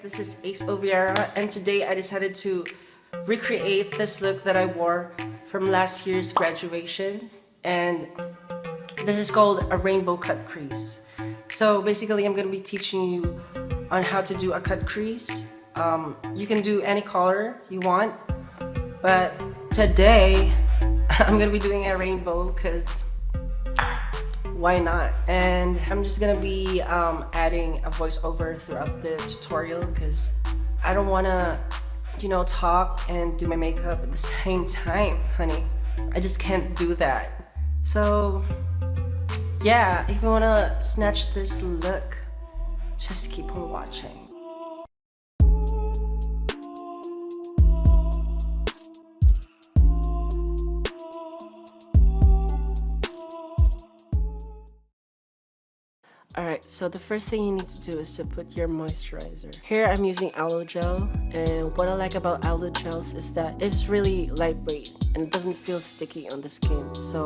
this is Ace Oviera, and today I decided to recreate this look that I wore from last year's graduation, and this is called a rainbow cut crease. So basically I'm going to be teaching you on how to do a cut crease. You can do any color you want, but today I'm going to be doing a rainbow because why not? And I'm just gonna be adding a voiceover throughout the tutorial because I don't wanna, talk and do my makeup at the same time, honey. I just can't do that. So yeah, if you wanna snatch this look, just keep on watching. Alright, so the first thing you need to do is to put your moisturizer. Here I'm using aloe gel, and what I like about aloe gels is that it's really lightweight and it doesn't feel sticky on the skin. So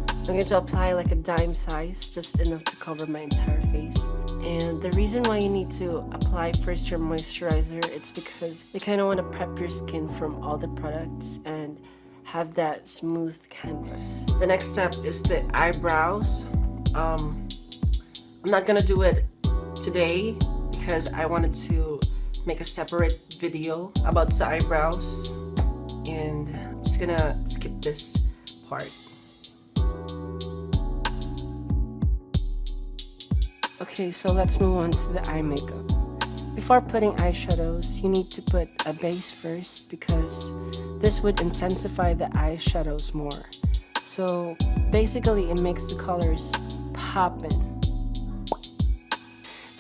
I'm going to apply like a dime size, just enough to cover my entire face. And the reason why you need to apply first your moisturizer, it's because you kind of want to prep your skin from all the products and have that smooth canvas. The next step is the eyebrows. I'm not gonna do it today because I wanted to make a separate video about the eyebrows, and I'm just gonna skip this part. Okay, so let's move on to the eye makeup. Before putting eyeshadows, you need to put a base first because this would intensify the eyeshadows more. So basically it makes the colors poppin'.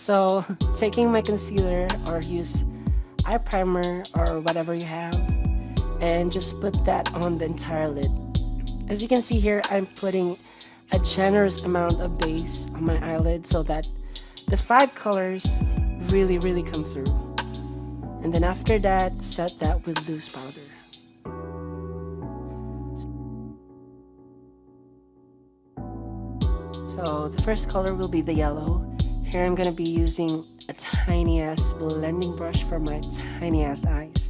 So taking my concealer, or use eye primer or whatever you have, and just put that on the entire lid. As you can see here, I'm putting a generous amount of base on my eyelid so that the 5 colors really come through. And then after that, set that with loose powder. So the first color will be the yellow. Here I'm going to be using a tiny ass blending brush for my tiny ass eyes.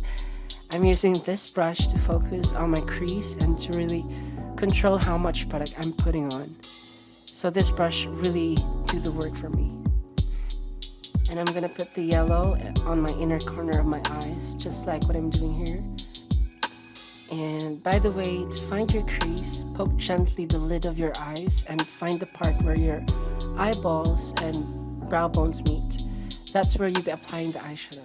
I'm using this brush to focus on my crease and to really control how much product I'm putting on. So this brush really do the work for me. And I'm going to put the yellow on my inner corner of my eyes, just like what I'm doing here. And by the way, to find your crease, poke gently the lid of your eyes and find the part where your eyeballs and brow bones meet. That's where you'll be applying the eyeshadow.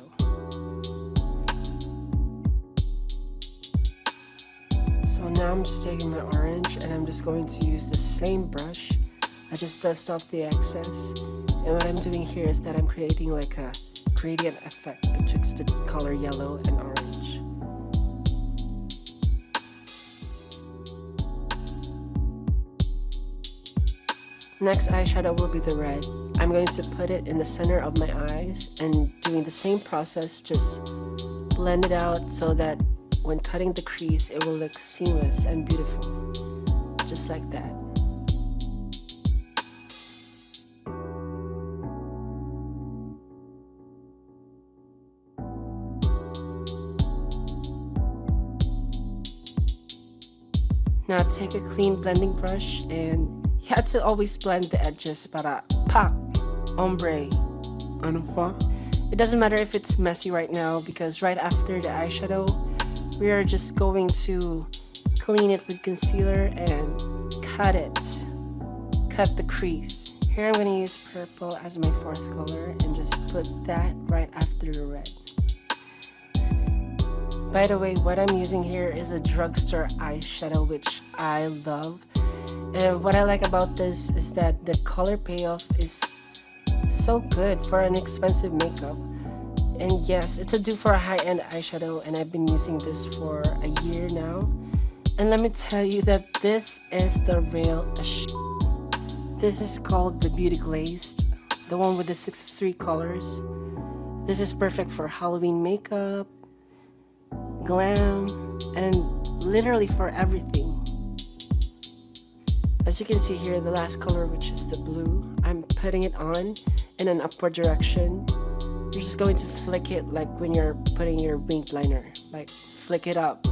So now I'm just taking my orange and I'm just going to use the same brush. I just dust off the excess. And what I'm doing here is that I'm creating like a gradient effect betwixt the color yellow and orange. Next eyeshadow will be the red. I'm going to put it in the center of my eyes and doing the same process, just blend it out so that when cutting the crease it will look seamless and beautiful, just like that. Now take a clean blending brush, and you have to always blend the edges para pak, ombre. Ano fa? It doesn't matter if it's messy right now because right after the eyeshadow, we are just going to clean it with concealer and cut it. Cut the crease. Here I'm going to use purple as my 4th color and just put that right after the red. By the way, what I'm using here is a drugstore eyeshadow, which I love. And what I like about this is that the color payoff is so good for an expensive makeup. And yes, it's a dupe for a high-end eyeshadow, and I've been using this for a year now. And let me tell you that this is the real shit. This is called the Beauty Glazed, the one with the 63 colors. This is perfect for Halloween makeup, glam, and literally for everything. As you can see here, the last color, which is the blue, I'm putting it on in an upward direction You're just going to flick it like when you're putting your winged liner. Like, flick it up.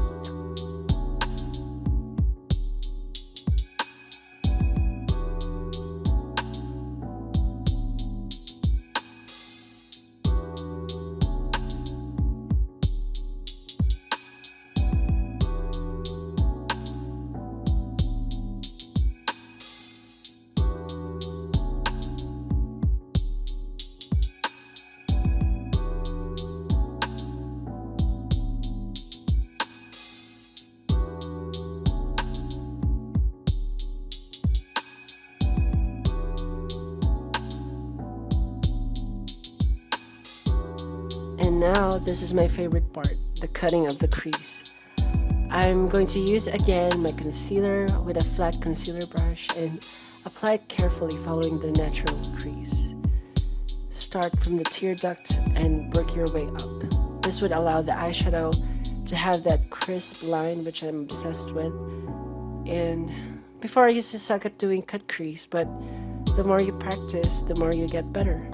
And now, this is my favorite part, the cutting of the crease. I'm going to use again my concealer with a flat concealer brush and apply it carefully following the natural crease. Start from the tear duct and work your way up. This would allow the eyeshadow to have that crisp line, which I'm obsessed with. And before, I used to suck at doing cut crease, but the more you practice, the more you get better.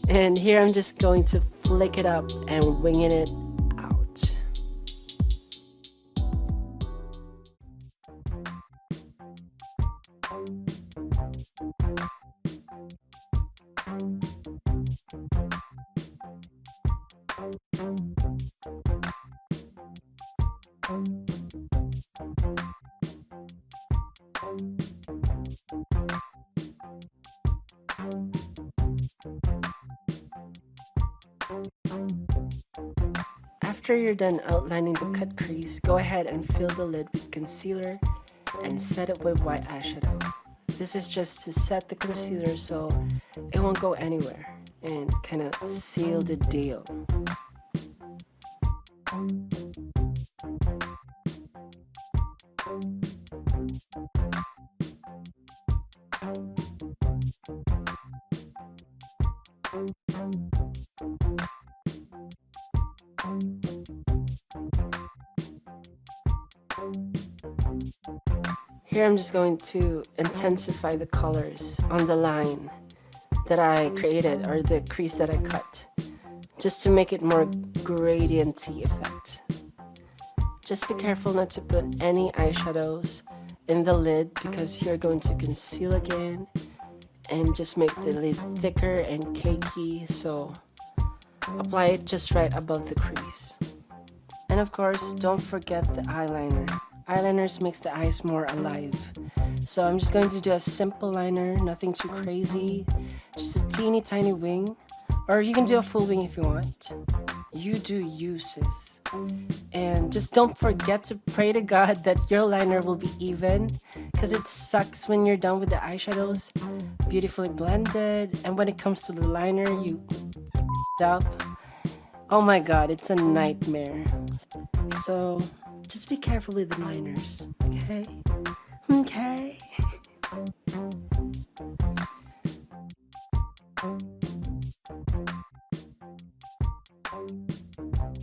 And here I'm just going to flick it up and winging it out. After you're done outlining the cut crease, go ahead and fill the lid with concealer and set it with white eyeshadow. This is just to set the concealer so it won't go anywhere and kind of seal the deal. Here I'm just going to intensify the colors on the line that I created, or the crease that I cut, just to make it more gradient-y effect. Just be careful not to put any eyeshadows in the lid because you're going to conceal again and just make the lid thicker and cakey, so apply it just right above the crease. And of course, don't forget the eyeliner. Eyeliners makes the eyes more alive. So I'm just going to do a simple liner, nothing too crazy, just a teeny tiny wing, or you can do a full wing if you want. You do you, sis. And just don't forget to pray to God that your liner will be even, because it sucks when you're done with the eyeshadows, beautifully blended, and when it comes to the liner, you up. Oh my god, it's a nightmare. So just be careful with the liners, okay? Okay?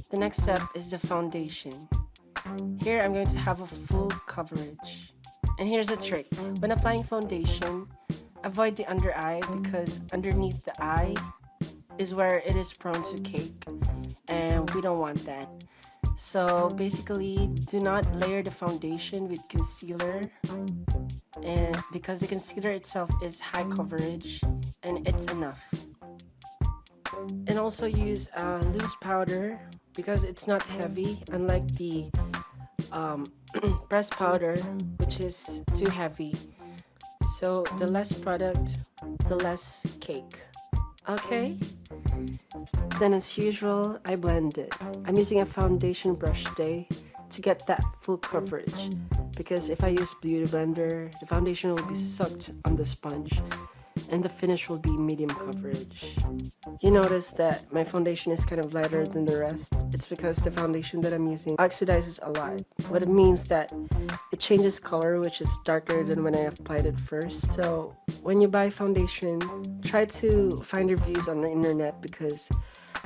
The next step is the foundation. Here I'm going to have a full coverage. And here's the trick. When applying foundation, avoid the under eye because underneath the eye is where it is prone to cake. And we don't want that. So basically, do not layer the foundation with concealer, and because the concealer itself is high coverage and it's enough. And also use loose powder because it's not heavy, unlike the pressed powder, which is too heavy. So the less product, the less cake. Okay? Then as usual, I blend it. I'm using a foundation brush today to get that full coverage, because if I use Beauty Blender, the foundation will be sucked on the sponge and the finish will be medium coverage. You notice that my foundation is kind of lighter than the rest. It's because the foundation that I'm using oxidizes a lot. What it means that it changes color, which is darker than when I applied it first. So when you buy foundation, try to find reviews on the internet because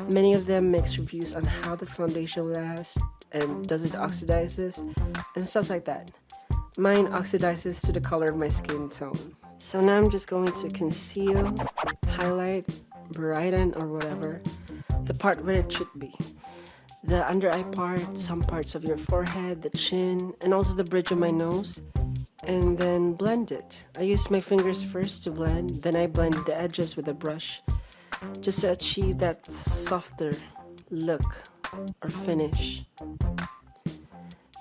many of them makes reviews on how the foundation lasts and does it oxidizes and stuff like that. Mine oxidizes to the color of my skin tone. So now I'm just going to conceal, highlight, brighten or whatever the part where it should be. The under eye part, some parts of your forehead, the chin, and also the bridge of my nose. And then blend it. I use my fingers first to blend, then I blend the edges with a brush just to achieve that softer look or finish.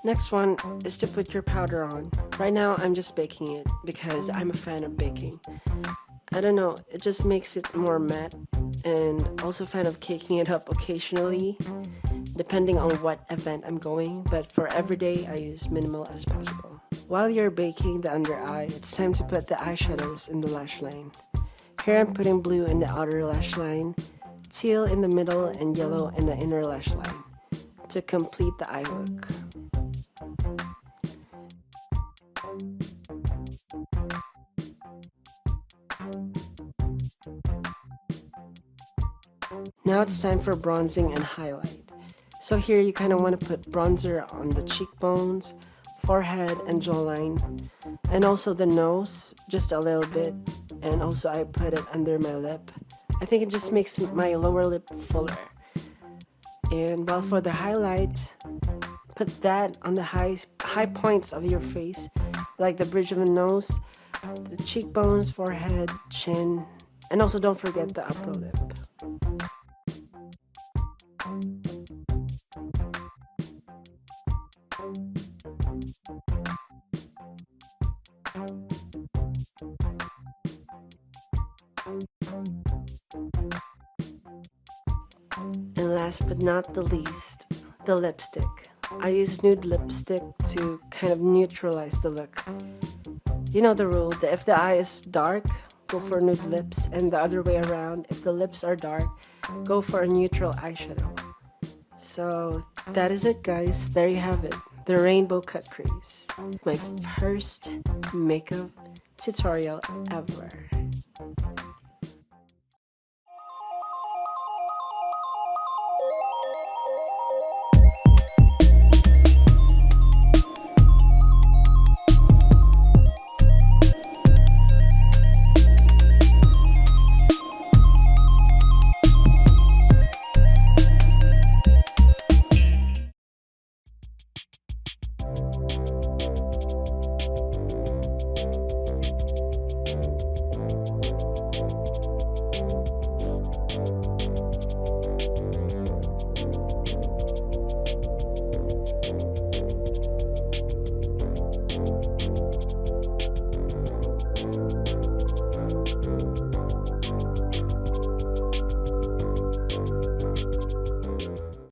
Next one is to put your powder on. Right now I'm just baking it because I'm a fan of baking. I don't know, it just makes it more matte, and also a fan of caking it up occasionally depending on what event I'm going, but for everyday I use minimal as possible. While you're baking the under eye, it's time to put the eyeshadows in the lash line. Here I'm putting blue in the outer lash line, teal in the middle, and yellow in the inner lash line to complete the eye look. Now it's time for bronzing and highlight. So here you kind of want to put bronzer on the cheekbones, forehead, and jawline, and also the nose, just a little bit, and also I put it under my lip. I think it just makes my lower lip fuller. And while for the highlight, put that on the high points of your face, like the bridge of the nose, the cheekbones, forehead, chin, and also don't forget the upper lip. And last but not the least, the lipstick. I use nude lipstick to kind of neutralize the look. You know the rule, that if the eye is dark, go for nude lips, and the other way around, if the lips are dark, go for a neutral eyeshadow. So that is it, guys. There you have it, the rainbow cut crease. My first makeup tutorial ever.